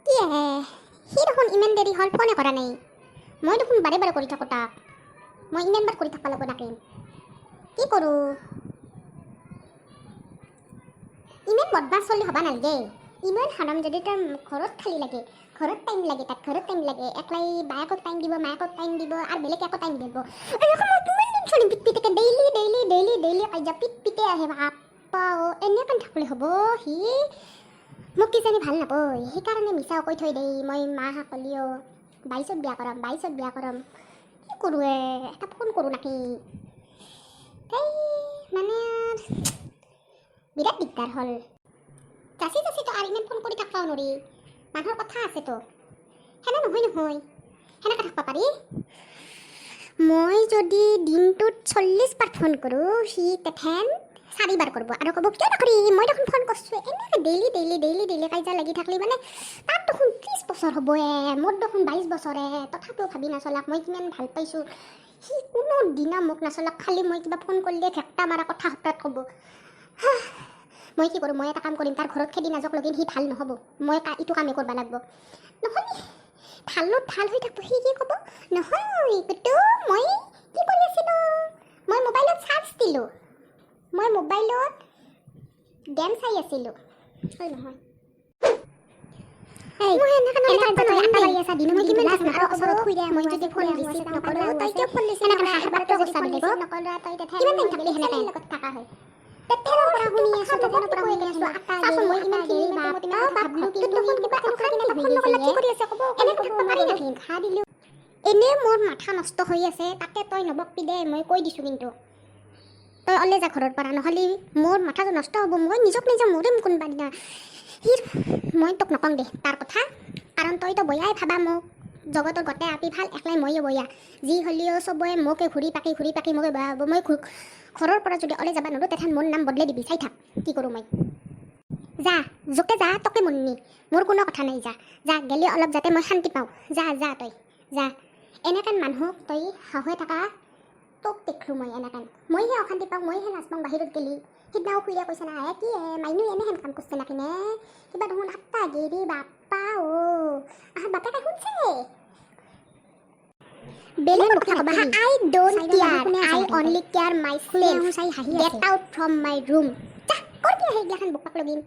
কি সি দেখোন ইমান দেৰি হ'ল ফোনে কৰা নাই। মই দেখোন বাৰে বাৰে কৰি থাকোঁ তাক। মই ইমানবাৰ কৰি থাকিব লাগিব তাকে। কি কৰোঁ? ইমান বদমাছ চলি হ'ব নালাগে। ইমান হাৰাম যদি তাৰ ঘৰত খালী লাগে, ঘৰত টাইম লাগে, তাত ঘৰত টাইম লাগে। একলাই বায়েকক টাইম দিব, মায়েকক টাইম দিব আৰু বেলেগ একো টাইম দিব। কিমান দিন চলিম পিট পিটকে ডেইলি কাজিয়া পিট পিটে আহে। বাপ্পা এনেকৈ থাকিলে হ'ব? সি মোক কিজানি ভাল নাপায়, সেইকাৰণে মিছা কৈ থৈ দেই। মই মাক ক'লিও 22ত বিয়া কৰাম। কি কৰোঁ এটা ফোন কৰোঁ নাকি? এই মানে বিৰাট দিগদাৰ হ'ল। যাচি তো আৰু ইমান ফোন কৰি থাকিবও নোৱাৰি, মানুহৰ কথা আছেতো। সেনে নহয় সেনেকৈ থাকিব পাৰি। মই যদি দিনটোত 40 বাৰ ফোন কৰোঁ, সি তেথেন 4 বাৰ কৰিব আৰু ক'ব কিয় নকৰি, মই দেখোন ফোন কৰিছোঁ। এনেকৈ ডেইলি কাজিয়া লাগি থাকিলে মানে তাত দেখোন 30 বছৰ হ'ব মোৰ দেখোন 22 বছৰে। তথাপিও ভাবি নাচলাক মই কিমান ভাল পাইছোঁ। সি কোনো দিনা মোক নাচলাক, খালি মই কিবা ফোন কৰিলে ভেকটা মাৰা কথা হঠাৎ ক'ব। মই কি কৰোঁ? মই এটা কাম কৰিম, তাৰ ঘৰত খেদি নাযাওক লগিন সি ভাল নহ'ব। মই এইটো কামেই কৰিব লাগিব। নহয় ভাল হৈ থাকিব। সি কি ক'ব? নহয় কুটু, মই কি কৰি আছিলোঁ? মই মোবাইলত চাৰ্জ দিলোঁ, মই মোবাইলত গেম চাই আছিলোঁ। হয় নহয়? মই যদি ফোন ৰিচিভ নকৰোঁ, তই কিয় ফোন ৰিচিভ নকৰা? এনে মোৰ মাথা নষ্ট হৈ আছে, তাতে তই নবকবি দে। মই কৈ দিছোঁ কিন্তু তই ওলাই যা ঘৰৰ পৰা, নহ'লে মোৰ মাথাটো নষ্ট হ'ব। মই নিজক মৰিম কোনোবা দিনা। মই তোক নকওঁ দে তাৰ কথা, কাৰণ তইতো বয়াই ভাবা মোক জগতৰ গোটেই আপি ভাল, একলাই ময়ো বয়া। যি হ'লেও চবৰে মোকে ঘূৰি পাকি মোকে বেয়া হ'ব। মই ঘৰৰ পৰা যদি ওলাই যাব নোৱাৰোঁ, তেথেন মোৰ নাম বদলাই দিবি। চাই থাক কি কৰোঁ মই। যা জোকে যা, তোকে মননি, মোৰ কোনো কথা নাই। যা গেলি অলপ যাতে মই শান্তি পাওঁ। যা তই যা। এনেকান মানুহক তই হৈ থকা তোক দেখলোঁ মই এনেকান। মইহে অশান্তি পাওঁ, মইহে লাজ পাওঁ বাহিৰত গেলি। সিদিনাও খুৰীয়ে কৈছে না, কি মাইনু এনেহেন কাম কৰিছে নাকি নে? কিবা দেখোন আত্তা গেৰি বাপ্পা বাপেকে শুনছে। বেলেগ কথা ক'বা হা। I don't care, I only care myself. Get out from my room. যা কৰবি সেইগিলাখান বকবাক লগিন।